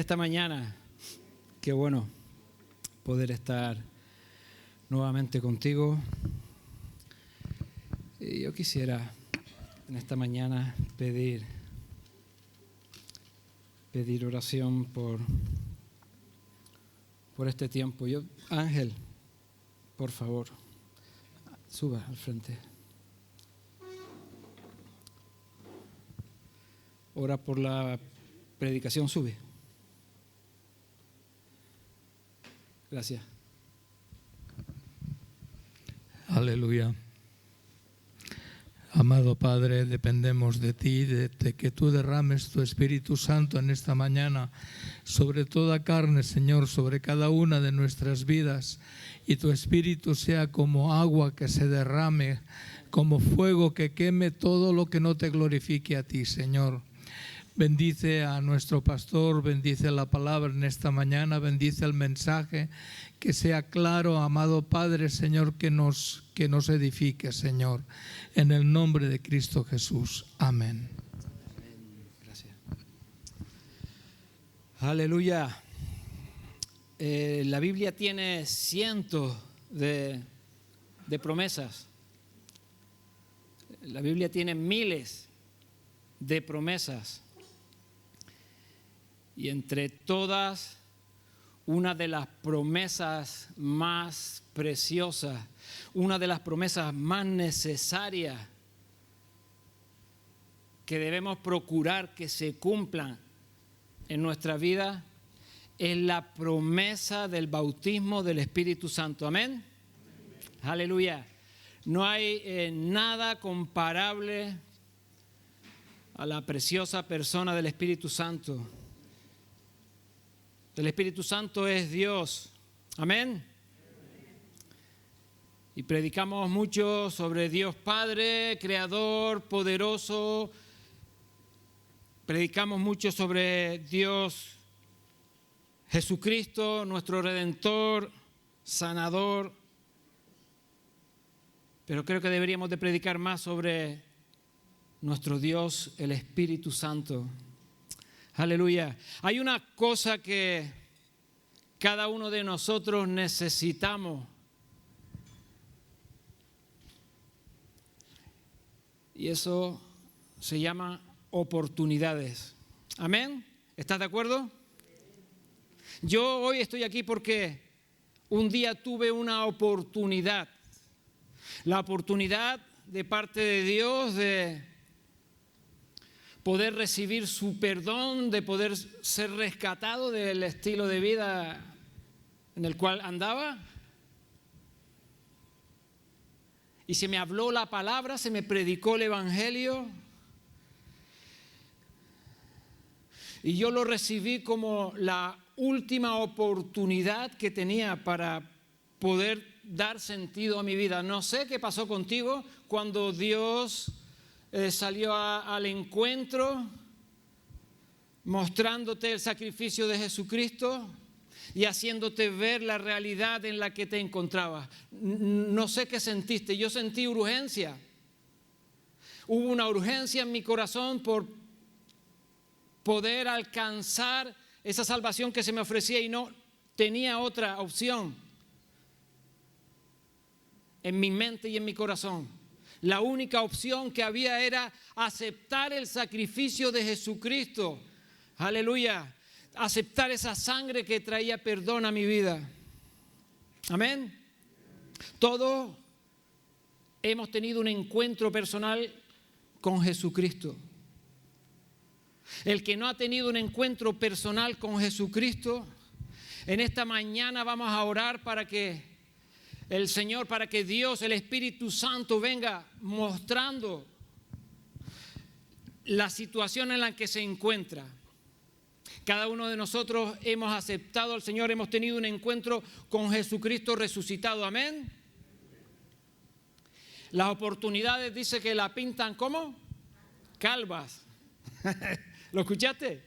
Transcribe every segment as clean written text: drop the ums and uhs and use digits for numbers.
esta mañana. Qué bueno poder estar nuevamente contigo. Y yo quisiera en esta mañana pedir oración por este tiempo. Ángel, por favor, suba al frente. Ora por la predicación, sube. Gracias. Aleluya. Amado Padre, dependemos de ti, de que tú derrames tu Espíritu Santo en esta mañana sobre toda carne, Señor, sobre cada una de nuestras vidas, y tu Espíritu sea como agua que se derrame, como fuego que queme todo lo que no te glorifique a ti, Señor. Bendice a nuestro pastor, bendice la palabra en esta mañana, bendice el mensaje, que sea claro, amado Padre, Señor, que nos edifique, Señor, en el nombre de Cristo Jesús. Amén. Gracias. Aleluya. La Biblia tiene cientos de promesas. La Biblia tiene miles de promesas. Y entre todas, una de las promesas más preciosas, una de las promesas más necesarias que debemos procurar que se cumplan en nuestra vida, es la promesa del bautismo del Espíritu Santo. Amén. Aleluya. No hay nada comparable a la preciosa persona del Espíritu Santo. El Espíritu Santo es Dios. Amén. Y predicamos mucho sobre Dios Padre, Creador, poderoso. Predicamos mucho sobre Dios Jesucristo, nuestro Redentor, Sanador. Pero creo que deberíamos de predicar más sobre nuestro Dios, el Espíritu Santo. Aleluya. Hay una cosa que cada uno de nosotros necesitamos. Y eso se llama oportunidades. Amén. ¿Estás de acuerdo? Yo hoy estoy aquí porque un día tuve una oportunidad. La oportunidad de parte de Dios de poder recibir su perdón, de poder ser rescatado del estilo de vida en el cual andaba. Y se me habló la palabra, se me predicó el Evangelio. Y yo lo recibí como la última oportunidad que tenía para poder dar sentido a mi vida. No sé qué pasó contigo cuando Dios salió al encuentro mostrándote el sacrificio de Jesucristo y haciéndote ver la realidad en la que te encontrabas. No sé qué sentiste. Yo sentí urgencia. Hubo una urgencia en mi corazón por poder alcanzar esa salvación que se me ofrecía y no tenía otra opción en mi mente y en mi corazón. La única opción que había era aceptar el sacrificio de Jesucristo. Aleluya. Aceptar esa sangre que traía perdón a mi vida. Amén. Todos hemos tenido un encuentro personal con Jesucristo. El que no ha tenido un encuentro personal con Jesucristo, en esta mañana vamos a orar para que el Señor, para que Dios, el Espíritu Santo, venga mostrando la situación en la que se encuentra. Cada uno de nosotros hemos aceptado al Señor, hemos tenido un encuentro con Jesucristo resucitado. Amén. Las oportunidades dice que la pintan ¿cómo? Calvas. ¿Lo escuchaste?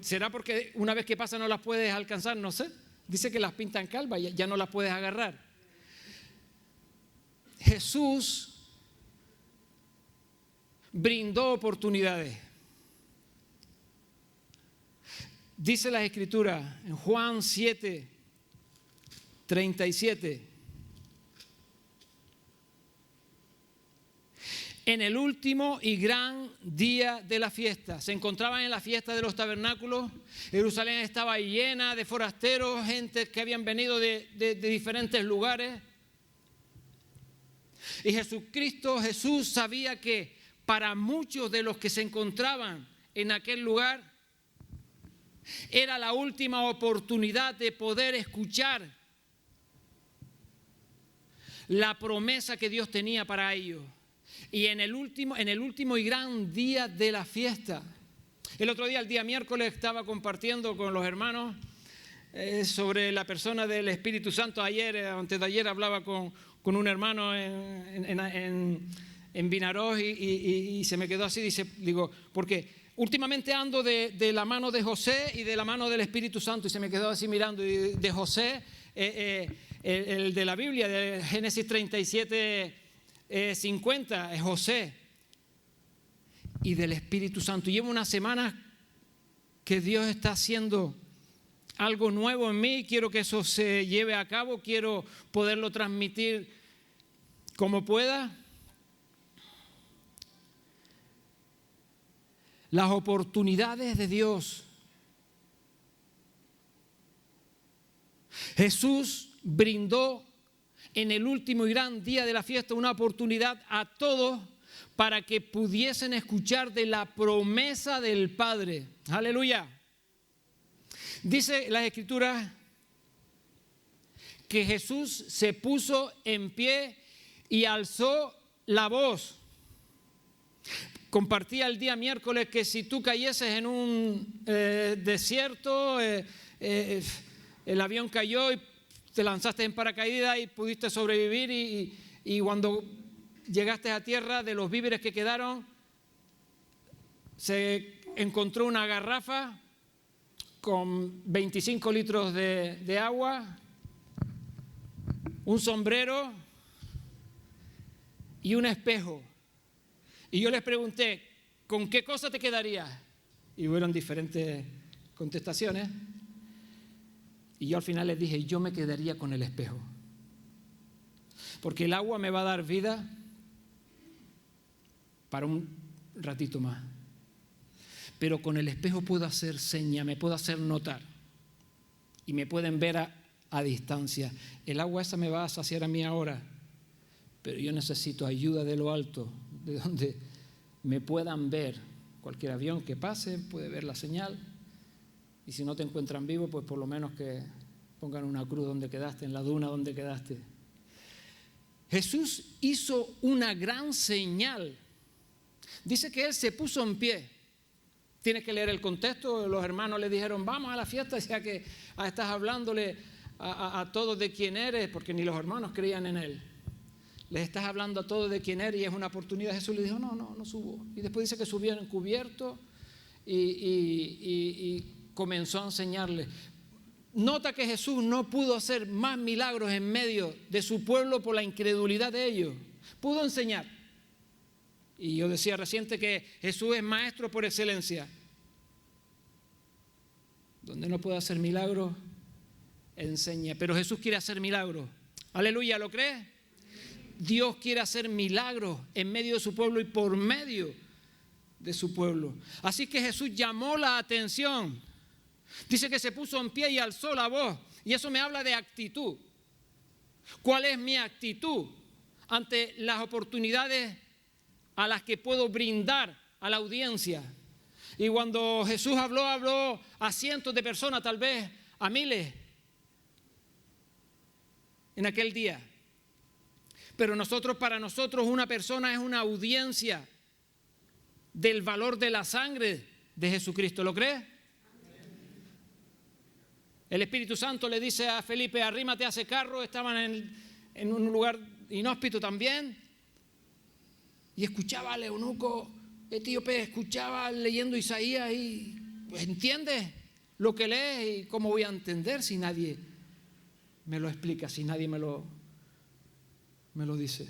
¿Será porque una vez que pasa no las puedes alcanzar? No sé. Dice que las pintan calvas, ya no las puedes agarrar. Jesús brindó oportunidades. Dice la Escritura en Juan 7:37. En el último y gran día de la fiesta. Se encontraban en la fiesta de los tabernáculos. Jerusalén estaba llena de forasteros, gente que habían venido de diferentes lugares. Y Jesús sabía que para muchos de los que se encontraban en aquel lugar, era la última oportunidad de poder escuchar la promesa que Dios tenía para ellos. Y en el último y gran día de la fiesta. El otro día, el día miércoles, estaba compartiendo con los hermanos sobre la persona del Espíritu Santo. Antes de ayer hablaba con un hermano en Vinarós y se me quedó así. Digo, porque últimamente ando de la mano de José y de la mano del Espíritu Santo, y se me quedó así mirando. Y de José, el de la Biblia, de Génesis 37:50, es José, y del Espíritu Santo. Llevo unas semanas que Dios está haciendo algo nuevo en mí. Quiero que eso se lleve a cabo, quiero poderlo transmitir como pueda. Las oportunidades de Dios. Jesús brindó en el último y gran día de la fiesta una oportunidad a todos para que pudiesen escuchar de la promesa del Padre. Aleluya. Dice las Escrituras que Jesús se puso en pie y alzó la voz. Compartía el día miércoles que si tú cayeses en un desierto, el avión cayó y te lanzaste en paracaídas y pudiste sobrevivir, y cuando llegaste a tierra, de los víveres que quedaron, se encontró una garrafa con 25 litros de agua, un sombrero y un espejo. Y yo les pregunté, ¿con qué cosa te quedarías? Y hubieron diferentes contestaciones. Y yo al final les dije, yo me quedaría con el espejo. Porque el agua me va a dar vida para un ratito más. Pero con el espejo puedo hacer seña, me puedo hacer notar. Y me pueden ver a distancia. El agua esa me va a saciar a mí ahora. Pero yo necesito ayuda de lo alto, de donde me puedan ver. Cualquier avión que pase puede ver la señal. Y si no te encuentran vivo, pues por lo menos que pongan una cruz donde quedaste, en la duna donde quedaste. Jesús hizo una gran señal. Dice que Él se puso en pie. Tienes que leer el contexto. Los hermanos le dijeron, vamos a la fiesta, ya que estás hablándole a todos de quién eres, porque ni los hermanos creían en Él. Les estás hablando a todos de quién eres y es una oportunidad. Jesús le dijo, no subo. Y después dice que subieron cubierto y comenzó a enseñarle. Nota que Jesús no pudo hacer más milagros en medio de su pueblo por la incredulidad de ellos. Pudo enseñar. Y yo decía reciente que Jesús es maestro por excelencia. Donde no puede hacer milagros, enseña. Pero Jesús quiere hacer milagros. Aleluya, ¿lo crees? Dios quiere hacer milagros en medio de su pueblo y por medio de su pueblo. Así que Jesús llamó la atención. Dice que se puso en pie y alzó la voz. Y eso me habla de actitud. ¿Cuál es mi actitud ante las oportunidades a las que puedo brindar a la audiencia? Y cuando Jesús habló a cientos de personas, tal vez a miles en aquel día. Pero para nosotros una persona es una audiencia del valor de la sangre de Jesucristo. ¿Lo crees? El Espíritu Santo le dice a Felipe, arrímate a ese carro. Estaban en un lugar inhóspito también. Y escuchaba al eunuco etíope, escuchaba leyendo Isaías y ¿entiendes lo que lees? ¿Y cómo voy a entender si nadie me lo explica, si nadie me lo dice?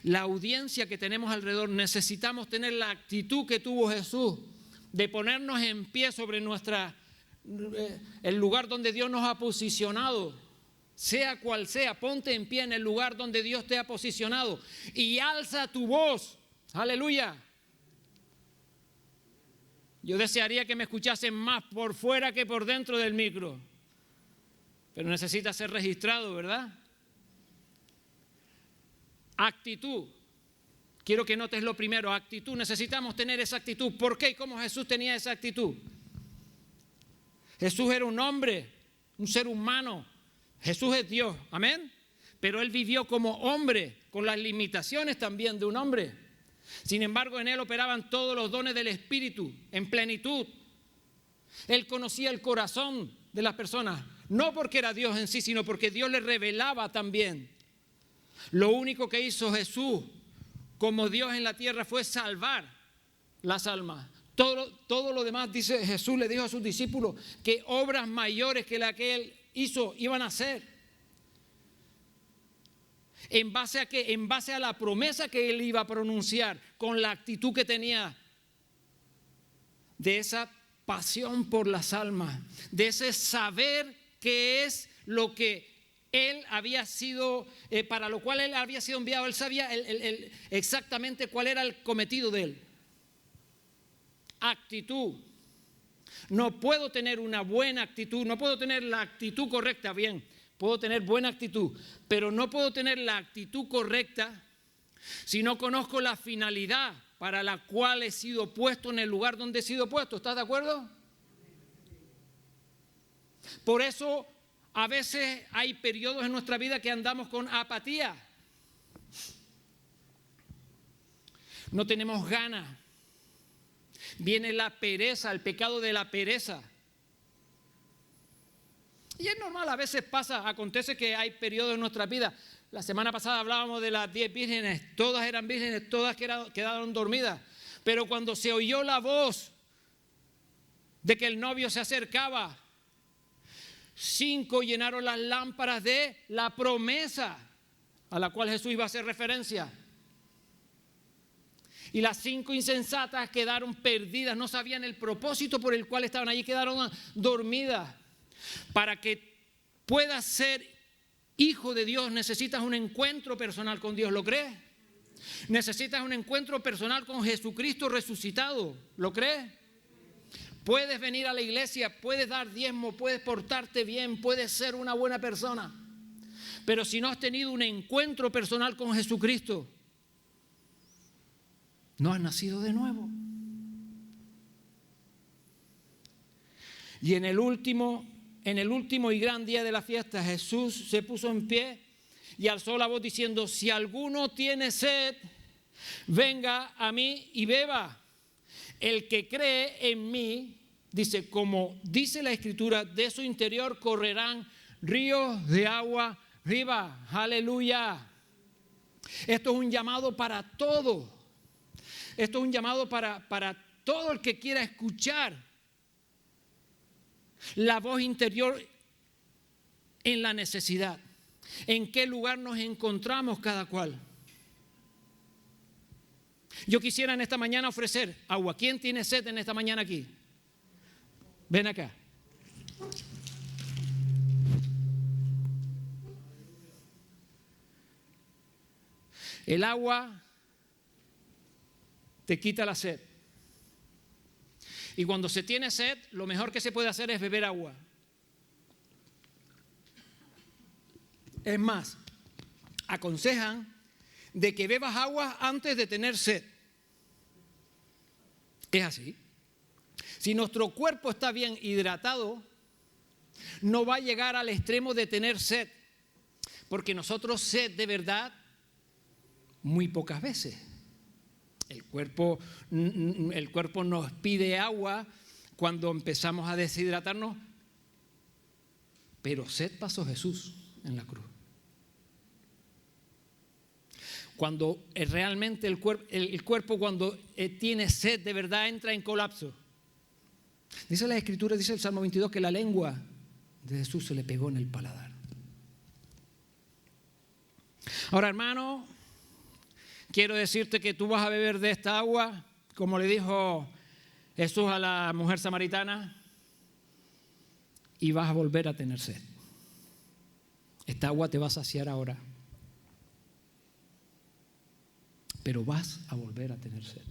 La audiencia que tenemos alrededor, necesitamos tener la actitud que tuvo Jesús de ponernos en pie sobre nuestras el lugar donde Dios nos ha posicionado. Sea cual sea, ponte en pie en el lugar donde Dios te ha posicionado y alza tu voz. Aleluya. Yo desearía que me escuchasen más por fuera que por dentro del micro. Pero necesita ser registrado, ¿verdad? Actitud. Quiero que notes lo primero, actitud. Necesitamos tener esa actitud. ¿Por qué y cómo Jesús tenía esa actitud? Jesús era un hombre, un ser humano. Jesús es Dios, amén. Pero Él vivió como hombre, con las limitaciones también de un hombre. Sin embargo, en Él operaban todos los dones del Espíritu en plenitud. Él conocía el corazón de las personas, no porque era Dios en sí, sino porque Dios le revelaba también. Lo único que hizo Jesús como Dios en la tierra fue salvar las almas. Todo lo demás, dice Jesús, le dijo a sus discípulos que obras mayores que la que Él hizo iban a hacer. ¿En base a qué? En base a la promesa que Él iba a pronunciar, con la actitud que tenía de esa pasión por las almas, de ese saber qué es lo que Él había sido, para lo cual Él había sido enviado. Él sabía exactamente cuál era el cometido de Él. Actitud. No puedo tener una buena actitud, no puedo tener la actitud correcta, bien, puedo tener buena actitud, pero no puedo tener la actitud correcta si no conozco la finalidad para la cual he sido puesto en el lugar donde he sido puesto. ¿Estás de acuerdo? Por eso a veces hay periodos en nuestra vida que andamos con apatía. No tenemos ganas. Viene la pereza, el pecado de la pereza. Y es normal, a veces pasa, acontece que hay periodos en nuestra vida. La semana pasada hablábamos de las 10 vírgenes, todas eran vírgenes, todas quedaron dormidas. Pero cuando se oyó la voz de que el novio se acercaba, 5 llenaron las lámparas de la promesa a la cual Jesús iba a hacer referencia. Y las 5 insensatas quedaron perdidas, no sabían el propósito por el cual estaban allí, quedaron dormidas. Para que puedas ser hijo de Dios necesitas un encuentro personal con Dios, ¿lo crees? Necesitas un encuentro personal con Jesucristo resucitado, ¿lo crees? Puedes venir a la iglesia, puedes dar diezmo, puedes portarte bien, puedes ser una buena persona. Pero si no has tenido un encuentro personal con Jesucristo, no has nacido de nuevo. Y en el último y gran día de la fiesta, Jesús se puso en pie y alzó la voz diciendo: si alguno tiene sed, venga a mí y beba. El que cree en mí, dice, como dice la Escritura, de su interior correrán ríos de agua viva. Aleluya. Esto es un llamado para todo. Esto es un llamado para todo el que quiera escuchar la voz interior en la necesidad. ¿En qué lugar nos encontramos cada cual? Yo quisiera en esta mañana ofrecer agua. ¿Quién tiene sed en esta mañana aquí? Ven acá. El agua te quita la sed. Y cuando se tiene sed, lo mejor que se puede hacer es beber agua. Es más, aconsejan de que bebas agua antes de tener sed. Es así. Si nuestro cuerpo está bien hidratado, no va a llegar al extremo de tener sed. Porque nosotros sed de verdad muy pocas veces. El cuerpo nos pide agua cuando empezamos a deshidratarnos, pero sed pasó Jesús en la cruz. Cuando realmente el cuerpo cuando tiene sed de verdad entra en colapso. Dice la Escritura, dice el Salmo 22, que la lengua de Jesús se le pegó en el paladar. Ahora, hermano, quiero decirte que tú vas a beber de esta agua, como le dijo Jesús a la mujer samaritana. y vas a volver a tener sed. Esta agua te va a saciar ahora, pero vas a volver a tener sed.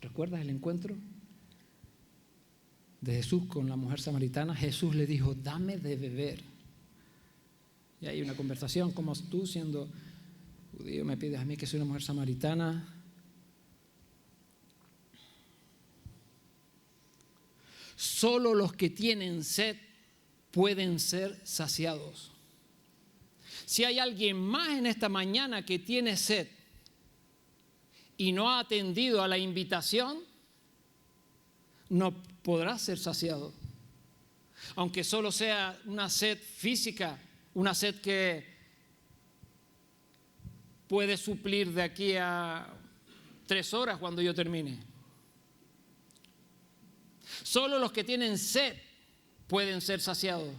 ¿Recuerdas el encuentro de Jesús con la mujer samaritana? Jesús le dijo, dame de beber. Y hay una conversación, como tú siendo judío me pides a mí que soy una mujer samaritana. Solo los que tienen sed pueden ser saciados. Si hay alguien más en esta mañana que tiene sed y no ha atendido a la invitación, no podrá ser saciado. Aunque solo sea una sed física, una sed que puede suplir de aquí a 3 horas cuando yo termine. Solo los que tienen sed pueden ser saciados.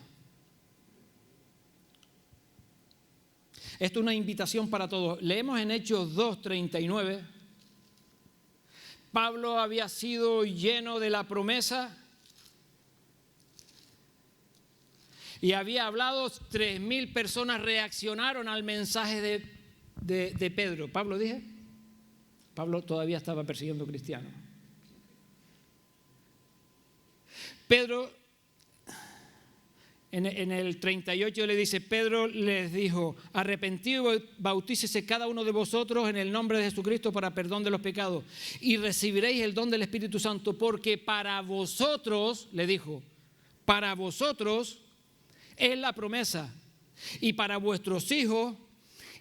Esto es una invitación para todos. Leemos en Hechos 2:39. Pablo había sido lleno de la promesa y había hablado. 3,000 personas reaccionaron al mensaje de Pedro. ¿Pablo dije? Pablo todavía estaba persiguiendo cristianos. Pedro, en el 38 le dice, Pedro les dijo, arrepentido, bautícese cada uno de vosotros en el nombre de Jesucristo para perdón de los pecados y recibiréis el don del Espíritu Santo, porque para vosotros, le dijo, para vosotros es la promesa, y para vuestros hijos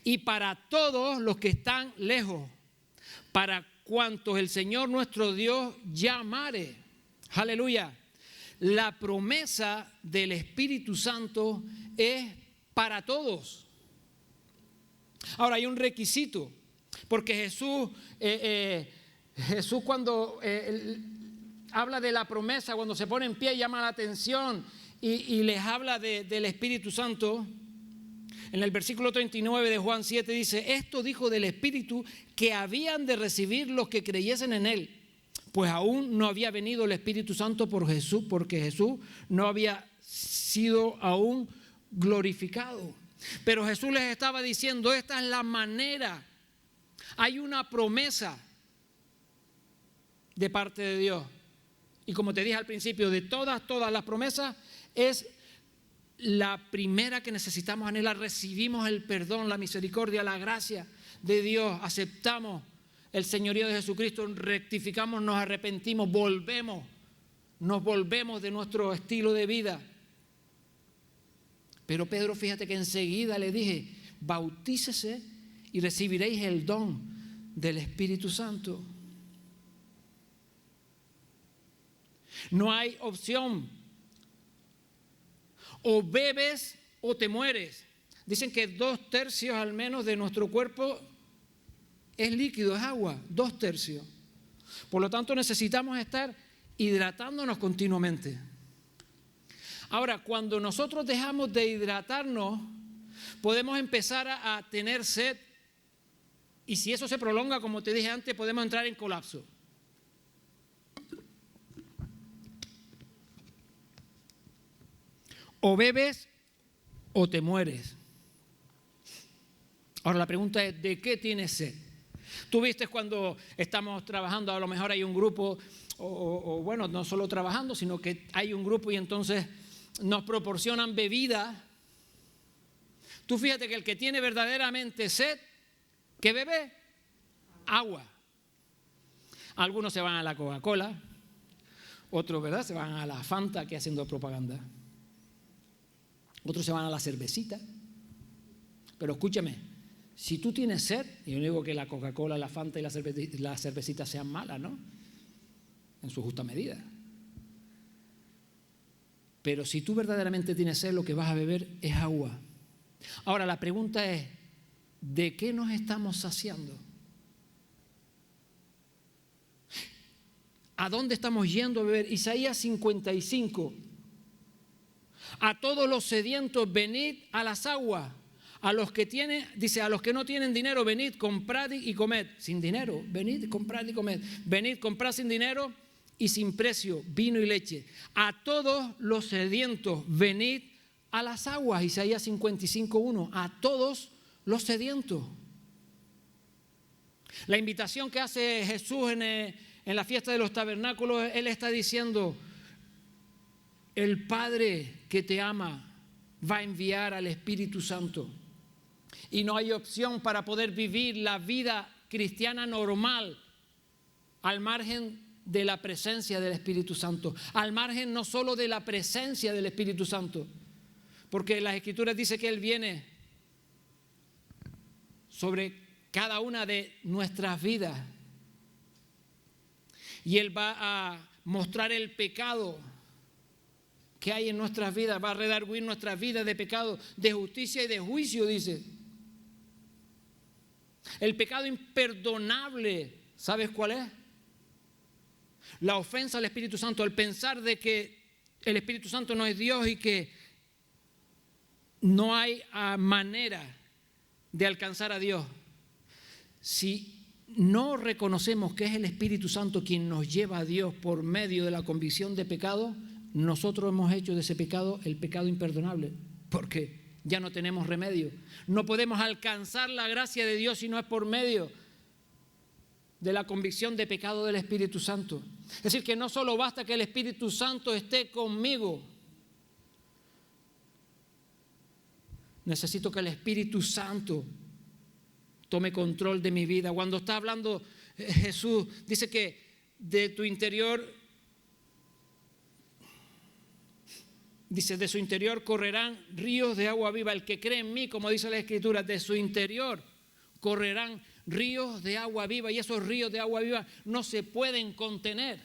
y para todos los que están lejos, para cuantos el Señor nuestro Dios llamare. Aleluya. La promesa del Espíritu Santo es para todos. Ahora hay un requisito, porque Jesús cuando habla de la promesa, cuando se pone en pie llama la atención y les habla del Espíritu Santo. En el versículo 39 de Juan 7 dice, esto dijo del Espíritu que habían de recibir los que creyesen en Él. Pues aún no había venido el Espíritu Santo por Jesús, porque Jesús no había sido aún glorificado. Pero Jesús les estaba diciendo, esta es la manera. Hay una promesa de parte de Dios. Y como te dije al principio, de todas las promesas, es la primera que necesitamos anhelar. Recibimos el perdón, la misericordia, la gracia de Dios. Aceptamos el señorío de Jesucristo, rectificamos, nos arrepentimos, nos volvemos de nuestro estilo de vida. Pero Pedro, fíjate que enseguida le dije, bautícese y recibiréis el don del Espíritu Santo. No hay opción. O bebes o te mueres. Dicen que 2/3 al menos de nuestro cuerpo es líquido, es agua, 2/3. Por lo tanto, necesitamos estar hidratándonos continuamente. Ahora, cuando nosotros dejamos de hidratarnos, podemos empezar a tener sed. Y si eso se prolonga, como te dije antes, podemos entrar en colapso. O bebes o te mueres. Ahora la pregunta es, ¿de qué tienes sed? Tú viste cuando estamos trabajando, a lo mejor hay un grupo, o bueno, no solo trabajando, sino que hay un grupo y entonces nos proporcionan bebida. Tú fíjate que el que tiene verdaderamente sed, ¿qué bebe? Agua. Algunos se van a la Coca-Cola, otros, ¿verdad?, se van a la Fanta, que haciendo propaganda. Otros se van a la cervecita. Pero escúchame. Si tú tienes sed, y yo no digo que la Coca-Cola, la Fanta y la cervecita sean malas, ¿no? En su justa medida. Pero si tú verdaderamente tienes sed, lo que vas a beber es agua. Ahora la pregunta es, ¿de qué nos estamos saciando? ¿A dónde estamos yendo a beber? Isaías 55. A todos los sedientos, venid a las aguas. A los que tienen, dice, a los que no tienen dinero, venid, comprad y comed. Sin dinero, venid, comprad y comed. Venid, comprad sin dinero y sin precio vino y leche. A todos los sedientos, venid a las aguas. Isaías 55:1. A todos los sedientos. La invitación que hace Jesús en la fiesta de los tabernáculos, Él está diciendo: el Padre que te ama va a enviar al Espíritu Santo. Y no hay opción para poder vivir la vida cristiana normal al margen de la presencia del Espíritu Santo. Al margen no solo de la presencia del Espíritu Santo, porque las Escrituras dicen que Él viene sobre cada una de nuestras vidas y Él va a mostrar el pecado que hay en nuestras vidas, va a redarguir nuestras vidas de pecado, de justicia y de juicio, dice. El pecado imperdonable, ¿sabes cuál es? La ofensa al Espíritu Santo, el pensar de que el Espíritu Santo no es Dios y que no hay manera de alcanzar a Dios. Si no reconocemos que es el Espíritu Santo quien nos lleva a Dios por medio de la convicción de pecado, nosotros hemos hecho de ese pecado el pecado imperdonable, porque ya no tenemos remedio. No podemos alcanzar la gracia de Dios si no es por medio de la convicción de pecado del Espíritu Santo. Es decir, que no solo basta que el Espíritu Santo esté conmigo, necesito que el Espíritu Santo tome control de mi vida. Cuando está hablando Jesús, dice que de tu interior, dice, de su interior correrán ríos de agua viva. El que cree en mí, como dice la Escritura, de su interior correrán ríos de agua viva, y esos ríos de agua viva no se pueden contener.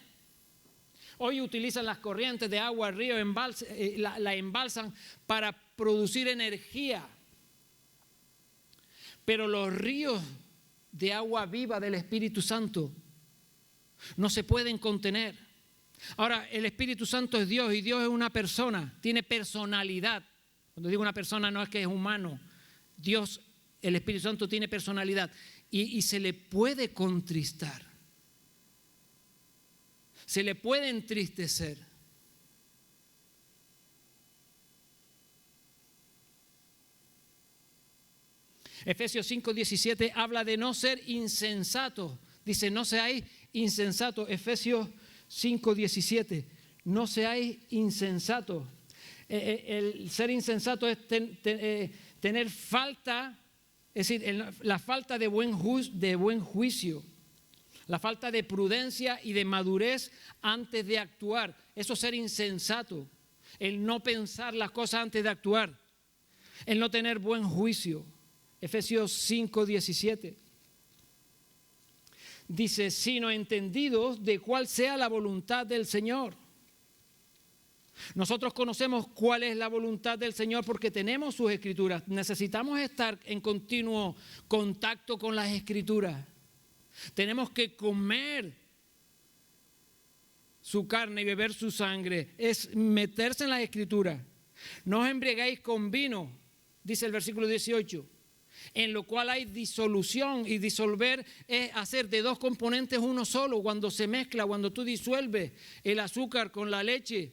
Hoy utilizan las corrientes de agua, río, la embalsan para producir energía. Pero los ríos de agua viva del Espíritu Santo no se pueden contener. Ahora, el Espíritu Santo es Dios y Dios es una persona, tiene personalidad. Cuando digo una persona no es que es humano. Dios, el Espíritu Santo tiene personalidad y se le puede contristar. Se le puede entristecer. Efesios 5:17 habla de no ser insensatos. Dice, no seáis insensatos. Efesios 5:17. No seáis insensatos. El ser insensato es tener falta, es decir, la falta de buen juicio, la falta de prudencia y de madurez antes de actuar. Eso es ser insensato. El no pensar las cosas antes de actuar. El no tener buen juicio. Efesios 5:17 dice, sino entendidos de cuál sea la voluntad del Señor. Nosotros conocemos cuál es la voluntad del Señor porque tenemos sus Escrituras. Necesitamos estar en continuo contacto con las Escrituras. Tenemos que comer su carne y beber su sangre. Es meterse en las Escrituras. No os embriaguéis con vino, dice el versículo 18. En lo cual hay disolución, y disolver es hacer de dos componentes uno solo. Cuando se mezcla, cuando tú disuelves el azúcar con la leche,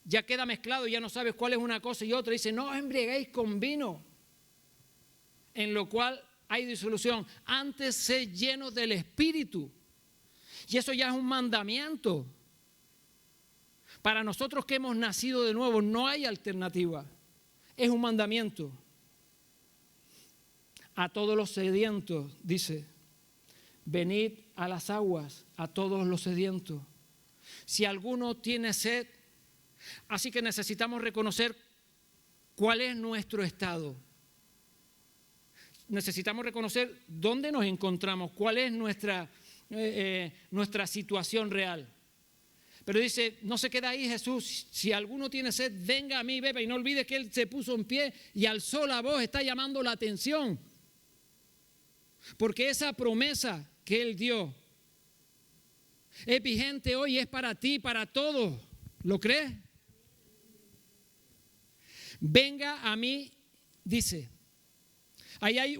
ya queda mezclado, ya no sabes cuál es una cosa y otra. Dice, no os embriaguéis con vino, en lo cual hay disolución. Antes sed llenos del Espíritu. Y eso ya es un mandamiento. Para nosotros que hemos nacido de nuevo, no hay alternativa. Es un mandamiento. A todos los sedientos, dice, venid a las aguas, a todos los sedientos. Si alguno tiene sed, así que necesitamos reconocer cuál es nuestro estado. Necesitamos reconocer dónde nos encontramos, cuál es nuestra situación real. Pero dice, no se queda ahí Jesús, si alguno tiene sed, venga a mí, beba. Y no olvides que Él se puso en pie y alzó la voz, está llamando la atención. Porque esa promesa que Él dio es vigente hoy, es para ti, para todos. ¿Lo crees? Venga a mí, dice. Ahí hay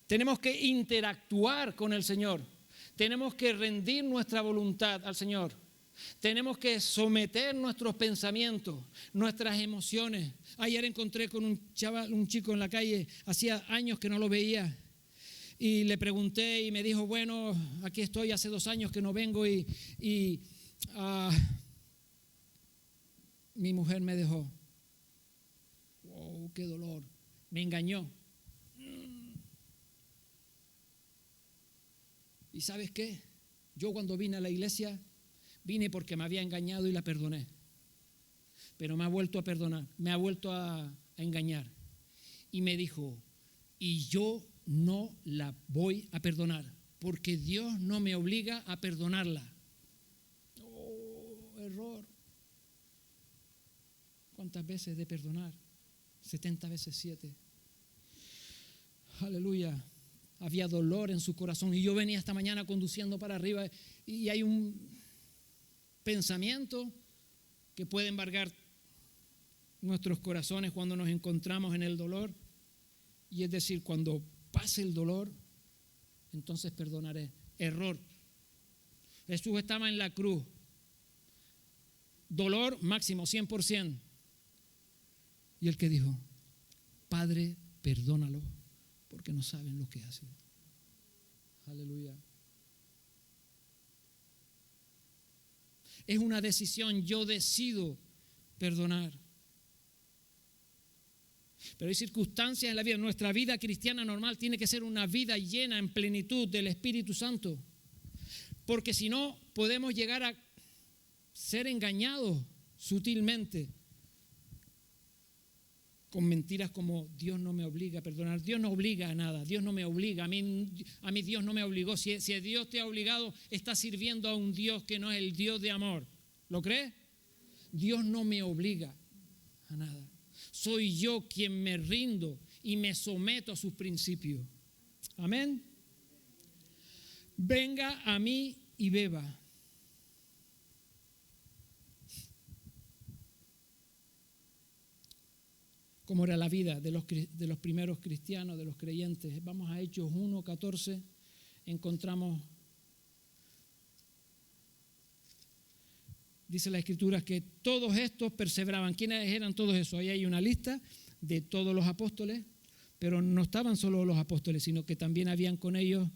tenemos que interactuar con el Señor. Tenemos que rendir nuestra voluntad al Señor. Tenemos que someter nuestros pensamientos, nuestras emociones. Ayer encontré con un chico en la calle, hacía años que no lo veía. Y le pregunté y me dijo, bueno, aquí estoy, hace 2 años que no vengo y mi mujer me dejó. ¡Wow, qué dolor! Me engañó. ¿Y sabes qué? Yo cuando vine a la iglesia, vine porque me había engañado y la perdoné. Pero me ha vuelto a perdonar, me ha vuelto a engañar. Y me dijo, y yo no la voy a perdonar, porque Dios no me obliga a perdonarla. Oh, error. ¿Cuántas veces de perdonar? 70 veces 7. Aleluya. Había dolor en su corazón. Y yo venía esta mañana conduciendo para arriba y hay un pensamiento que puede embargar nuestros corazones cuando nos encontramos en el dolor. Y es decir, cuando pase el dolor, entonces perdonaré. Error. Jesús estaba en la cruz. Dolor máximo, 100%. Y el que dijo, Padre, perdónalo, porque no saben lo que hacen. Aleluya. Es una decisión, yo decido perdonar. Pero hay circunstancias en la vida. Nuestra vida cristiana normal tiene que ser una vida llena en plenitud del Espíritu Santo. Porque si no, podemos llegar a ser engañados sutilmente con mentiras como Dios no me obliga a perdonar. Dios no obliga a nada, Dios no me obliga, a mí Dios no me obligó. Si Dios te ha obligado, estás sirviendo a un Dios que no es el Dios de amor. ¿Lo crees? Dios no me obliga a nada. Soy yo quien me rindo y me someto a sus principios. Amén. Venga a mí y beba. Cómo era la vida de los primeros cristianos, de los creyentes. Vamos a Hechos 1:14, encontramos, dice la Escritura, que todos estos perseveraban. ¿Quiénes eran todos esos? Ahí hay una lista de todos los apóstoles, pero no estaban solo los apóstoles, sino que también habían con ellos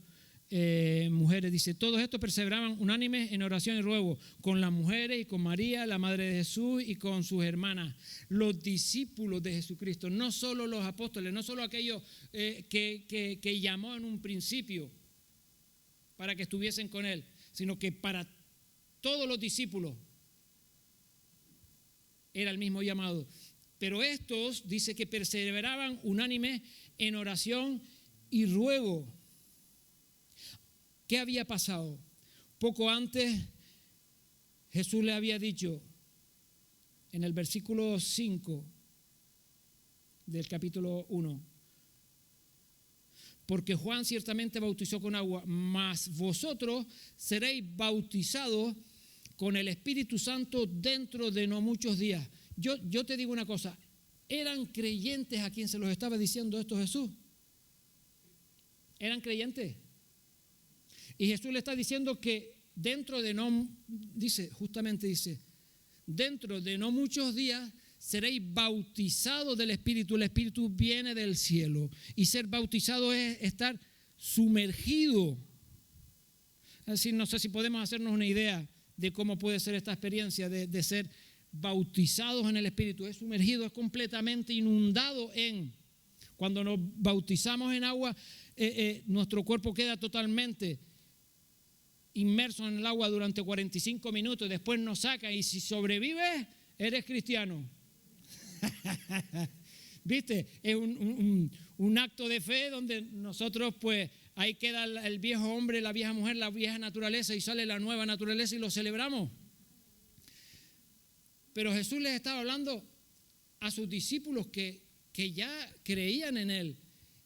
mujeres. Dice, todos estos perseveraban unánimes en oración y ruego, con las mujeres y con María, la madre de Jesús, y con sus hermanas, los discípulos de Jesucristo, no solo los apóstoles, no solo aquellos que llamó en un principio para que estuviesen con él, sino que para todos los discípulos era el mismo llamado. Pero estos, dice que perseveraban unánimes en oración y ruego. ¿Qué había pasado? Poco antes Jesús le había dicho en el versículo 5 del capítulo 1, porque Juan ciertamente bautizó con agua, mas vosotros seréis bautizados con el Espíritu Santo dentro de no muchos días. Yo te digo una cosa, ¿eran creyentes a quien se los estaba diciendo esto Jesús? ¿Eran creyentes? Y Jesús le está diciendo que dentro de no muchos días seréis bautizados del Espíritu. El Espíritu viene del cielo y ser bautizado es estar sumergido. Es decir, no sé si podemos hacernos una idea de cómo puede ser esta experiencia de ser bautizados en el Espíritu. Es sumergido, es completamente inundado en. Cuando nos bautizamos en agua, nuestro cuerpo queda totalmente inmerso en el agua durante 45 minutos, después nos sacan y si sobrevives, eres cristiano. ¿Viste? Es un acto de fe donde nosotros pues ahí queda el viejo hombre, la vieja mujer, la vieja naturaleza y sale la nueva naturaleza y lo celebramos. Pero Jesús les estaba hablando a sus discípulos que ya creían en Él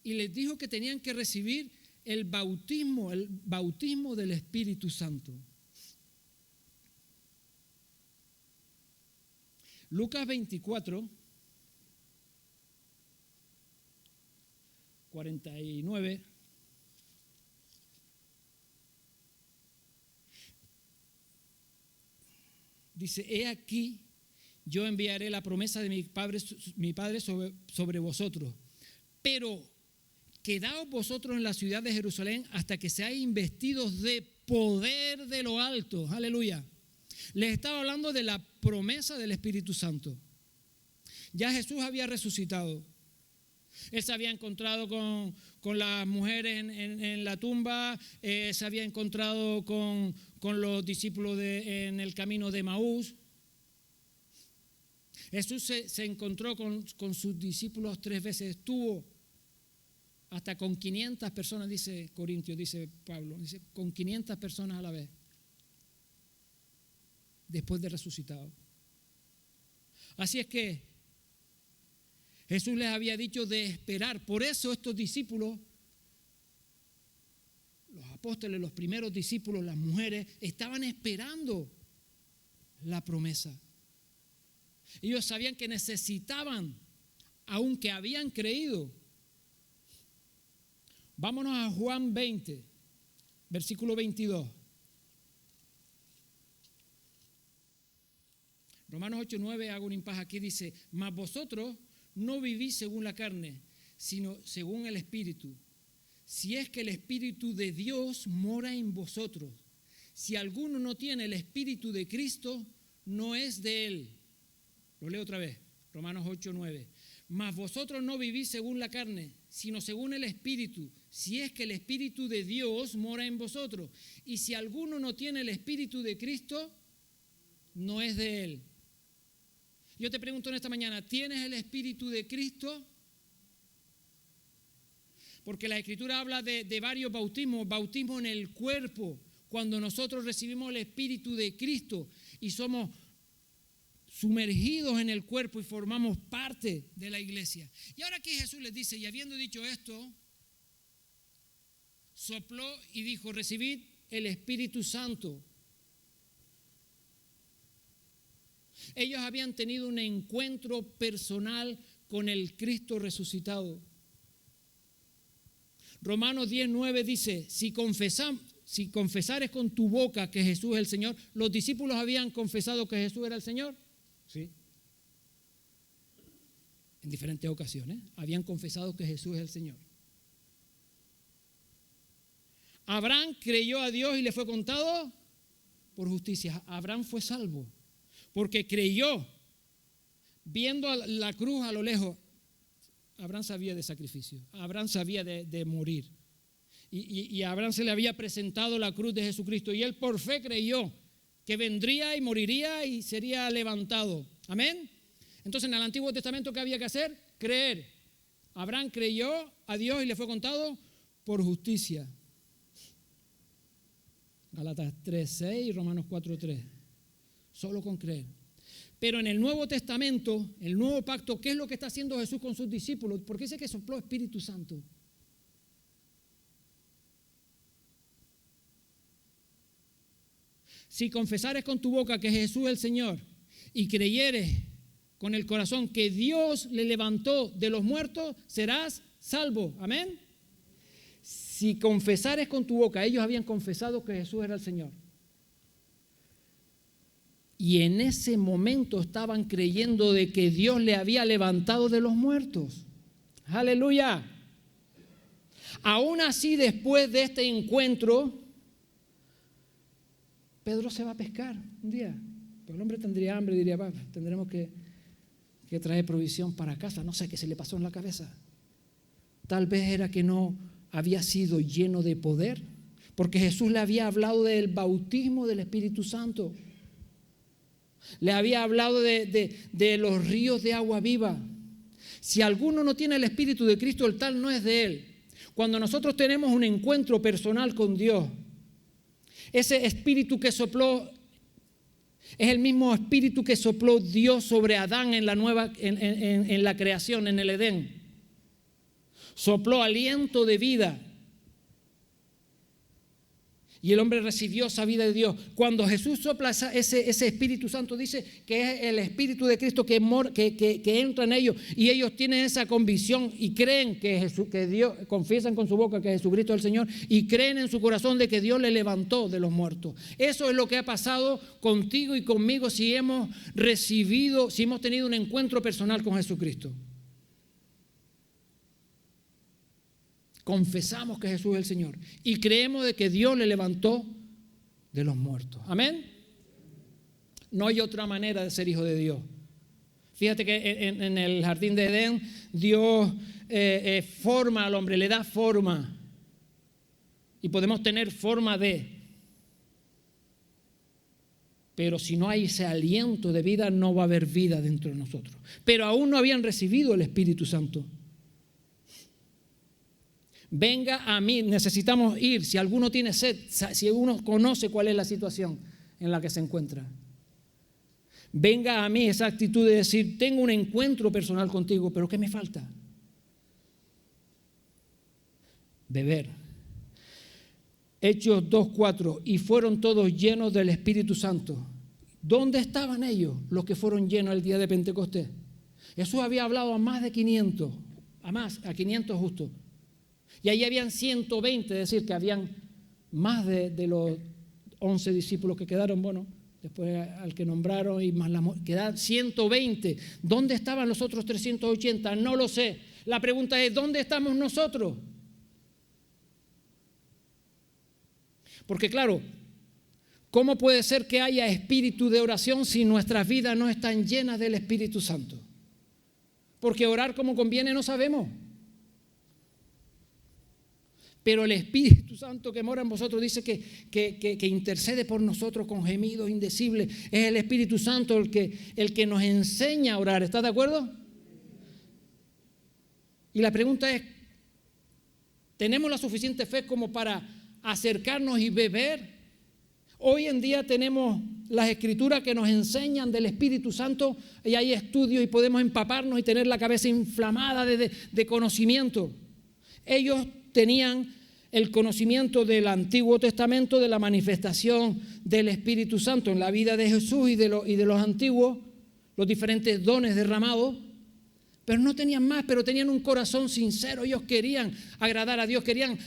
y les dijo que tenían que recibir el bautismo del Espíritu Santo. Lucas 24, 49. dice, he aquí, yo enviaré la promesa de mi Padre sobre vosotros, pero quedaos vosotros en la ciudad de Jerusalén hasta que seáis investidos de poder de lo alto. Aleluya. Les estaba hablando de la promesa del Espíritu Santo. Ya Jesús había resucitado. Él se había encontrado con las mujeres en la tumba, se había encontrado con los discípulos en el camino de Maús. Jesús se encontró con sus discípulos 3 veces, estuvo hasta con 500 personas, dice Corintios, dice Pablo, dice con 500 personas a la vez, después de resucitado. Así es que Jesús les había dicho de esperar. Por eso estos discípulos, los apóstoles, los primeros discípulos, las mujeres, estaban esperando la promesa. Ellos sabían que necesitaban, aunque habían creído. Vámonos a Juan 20, versículo 22. Romanos 8, 9, hago un impasse aquí, dice, mas vosotros no vivís según la carne, sino según el Espíritu. Si es que el Espíritu de Dios mora en vosotros. Si alguno no tiene el Espíritu de Cristo, no es de él. Lo leo otra vez, Romanos 8, 9. Mas vosotros no vivís según la carne, sino según el Espíritu. Si es que el Espíritu de Dios mora en vosotros. Y si alguno no tiene el Espíritu de Cristo, no es de él. Yo te pregunto en esta mañana, ¿tienes el Espíritu de Cristo? Porque la Escritura habla de varios bautismos, bautismo en el cuerpo, cuando nosotros recibimos el Espíritu de Cristo y somos sumergidos en el cuerpo y formamos parte de la iglesia. Y ahora aquí Jesús les dice, y habiendo dicho esto, sopló y dijo, recibid el Espíritu Santo. Ellos habían tenido un encuentro personal con el Cristo resucitado. Romanos 10, 9 dice, si confesares con tu boca que Jesús es el Señor, ¿los discípulos habían confesado que Jesús era el Señor? Sí. En diferentes ocasiones habían confesado que Jesús es el Señor. Abraham creyó a Dios y le fue contado por justicia. Abraham fue salvo porque creyó, viendo la cruz a lo lejos. Abraham sabía de sacrificio, Abraham sabía de morir. Y a Abraham se le había presentado la cruz de Jesucristo y él por fe creyó que vendría y moriría y sería levantado. Amén. Entonces en el Antiguo Testamento, ¿qué había que hacer? Creer. Abraham creyó a Dios y le fue contado por justicia. Gálatas 3:6 y Romanos 4:3. Solo con creer. Pero en el Nuevo Testamento, el nuevo pacto, ¿qué es lo que está haciendo Jesús con sus discípulos? Porque dice que sopló Espíritu Santo. Si confesares con tu boca que Jesús es el Señor y creyeres con el corazón que Dios le levantó de los muertos, serás salvo. Amén. Si confesares con tu boca, ellos habían confesado que Jesús era el Señor. Y en ese momento estaban creyendo de que Dios le había levantado de los muertos. Aleluya. Aún así, después de este encuentro, Pedro se va a pescar un día. Pero el hombre tendría hambre y diría, tendremos que traer provisión para casa. No sé qué se le pasó en la cabeza. Tal vez era que no había sido lleno de poder, porque Jesús le había hablado del bautismo del Espíritu Santo. Le había hablado de los ríos de agua viva. Si alguno no tiene el Espíritu de Cristo, el tal no es de él. Cuando nosotros tenemos un encuentro personal con Dios, ese Espíritu que sopló es el mismo Espíritu que sopló Dios sobre Adán en la creación, en el Edén. Sopló aliento de vida. Y el hombre recibió esa vida de Dios. Cuando Jesús sopla ese Espíritu Santo, dice que es el Espíritu de Cristo que entra en ellos. Y ellos tienen esa convicción y creen que Dios, confiesan con su boca que Jesucristo es el Señor, y creen en su corazón de que Dios le levantó de los muertos. Eso es lo que ha pasado contigo y conmigo si hemos tenido un encuentro personal con Jesucristo. Confesamos que Jesús es el Señor y creemos de que Dios le levantó de los muertos. Amén. No hay otra manera de ser hijo de Dios. Fíjate que en el jardín de Edén Dios forma al hombre, le da forma, y podemos tener forma de. Pero si no hay ese aliento de vida, no va a haber vida dentro de nosotros. Pero aún no habían recibido el Espíritu Santo. Venga a mí, necesitamos ir. Si alguno tiene sed, si uno conoce cuál es la situación en la que se encuentra, venga a mí, esa actitud de decir, tengo un encuentro personal contigo, pero ¿qué me falta? Beber. Hechos 2:4, y fueron todos llenos del Espíritu Santo. ¿Dónde estaban ellos, los que fueron llenos el día de Pentecostés? Jesús había hablado a más de 500, a 500 justo. Y ahí habían 120, es decir, que habían más de los 11 discípulos que quedaron, bueno, después al que nombraron y más quedaron 120. ¿Dónde estaban los otros 380? No lo sé. La pregunta es, ¿dónde estamos nosotros? Porque claro, ¿cómo puede ser que haya espíritu de oración si nuestras vidas no están llenas del Espíritu Santo? Porque orar como conviene no sabemos. Pero el Espíritu Santo que mora en vosotros dice que intercede por nosotros con gemidos indecibles. Es el Espíritu Santo el que nos enseña a orar. ¿Estás de acuerdo? Y la pregunta es, ¿tenemos la suficiente fe como para acercarnos y beber? Hoy en día tenemos las Escrituras que nos enseñan del Espíritu Santo y hay estudios y podemos empaparnos y tener la cabeza inflamada de conocimiento. Ellos tenían el conocimiento del Antiguo Testamento, de la manifestación del Espíritu Santo en la vida de Jesús y de los antiguos, los diferentes dones derramados, pero no tenían más, pero tenían un corazón sincero. Ellos querían agradar a Dios, querían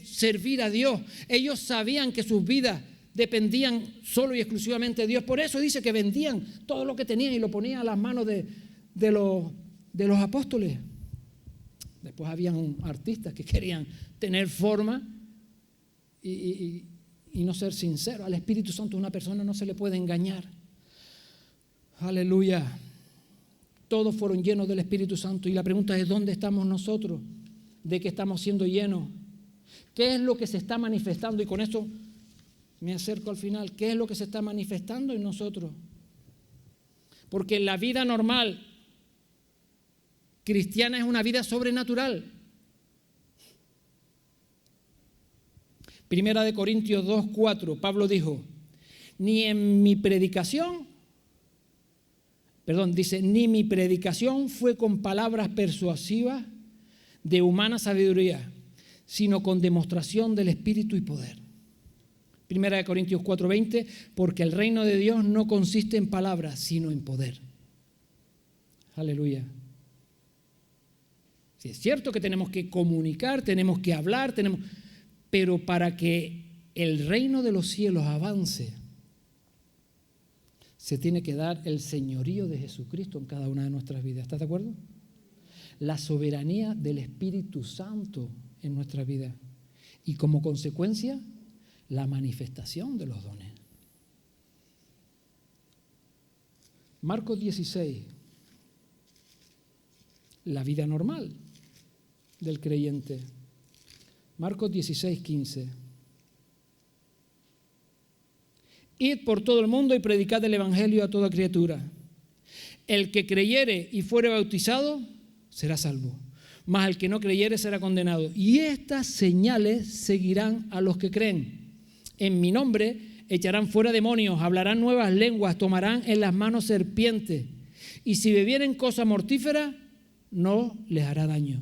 servir a Dios. Ellos sabían que sus vidas dependían solo y exclusivamente de Dios. Por eso dice que vendían todo lo que tenían y lo ponían a las manos de los apóstoles. Después habían artistas que querían tener forma y no ser sinceros. Al Espíritu Santo una persona no se le puede engañar. Aleluya. Todos fueron llenos del Espíritu Santo y la pregunta es, ¿dónde estamos nosotros? ¿De qué estamos siendo llenos? ¿Qué es lo que se está manifestando? Y con esto me acerco al final. ¿Qué es lo que se está manifestando en nosotros? Porque la vida normal cristiana es una vida sobrenatural. Primera de Corintios 2:4, Pablo dijo, ni mi predicación fue con palabras persuasivas de humana sabiduría, sino con demostración del Espíritu y poder. Primera de Corintios 4:20, porque el reino de Dios no consiste en palabras, sino en poder. Aleluya. Sí, es cierto que tenemos que comunicar, tenemos que hablar, pero para que el reino de los cielos avance, se tiene que dar el señorío de Jesucristo en cada una de nuestras vidas. ¿Estás de acuerdo? La soberanía del Espíritu Santo en nuestra vida y como consecuencia la manifestación de los dones. Marcos 16, la vida normal del creyente. Marcos 16:15. Id por todo el mundo y predicad el evangelio a toda criatura. El que creyere y fuere bautizado será salvo, mas el que no creyere será condenado. Y estas señales seguirán a los que creen. En mi nombre echarán fuera demonios, hablarán nuevas lenguas, tomarán en las manos serpientes, y si bebieren cosa mortífera no les hará daño.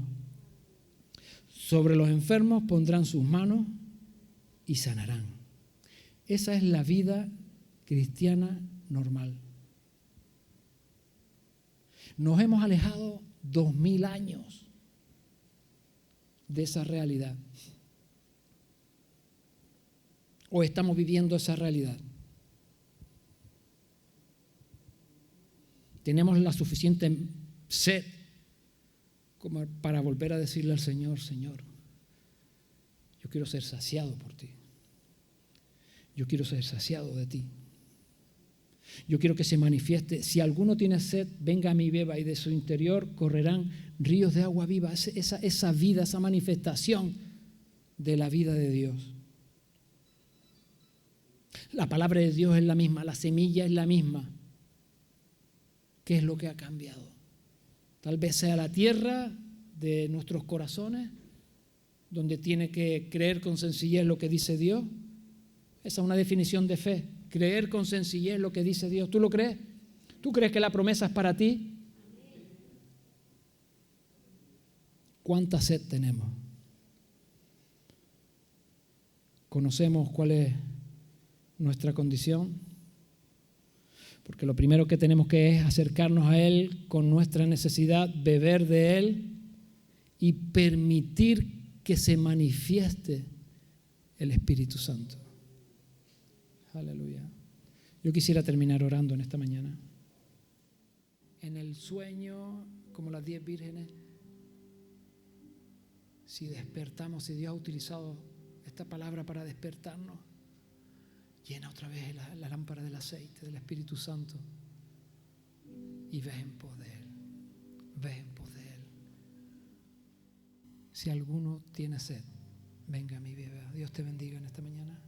Sobre los enfermos pondrán sus manos y sanarán. Esa es la vida cristiana normal. Nos hemos alejado 2000 años de esa realidad. ¿O estamos viviendo esa realidad? Tenemos la suficiente sed como para volver a decirle al Señor: Señor, yo quiero ser saciado por ti. Yo quiero ser saciado de ti. Yo quiero que se manifieste. Si alguno tiene sed, venga a mí y beba, y de su interior correrán ríos de agua viva. Esa vida, esa manifestación de la vida de Dios. La palabra de Dios es la misma, la semilla es la misma. ¿Qué es lo que ha cambiado? Tal vez sea la tierra de nuestros corazones, donde tiene que creer con sencillez lo que dice Dios. Esa es una definición de fe. Creer con sencillez lo que dice Dios. ¿Tú lo crees? ¿Tú crees que la promesa es para ti? ¿Cuánta sed tenemos? ¿Conocemos cuál es nuestra condición? Porque lo primero que tenemos que es acercarnos a Él con nuestra necesidad, beber de Él y permitir que se manifieste el Espíritu Santo. Aleluya. Yo quisiera terminar orando en esta mañana. En el sueño, como las 10 vírgenes, si despertamos, si Dios ha utilizado esta palabra para despertarnos, llena otra vez la lámpara del aceite del Espíritu Santo y ve en poder, ve en poder. Si alguno tiene sed, venga a mí, beba. Dios te bendiga en esta mañana.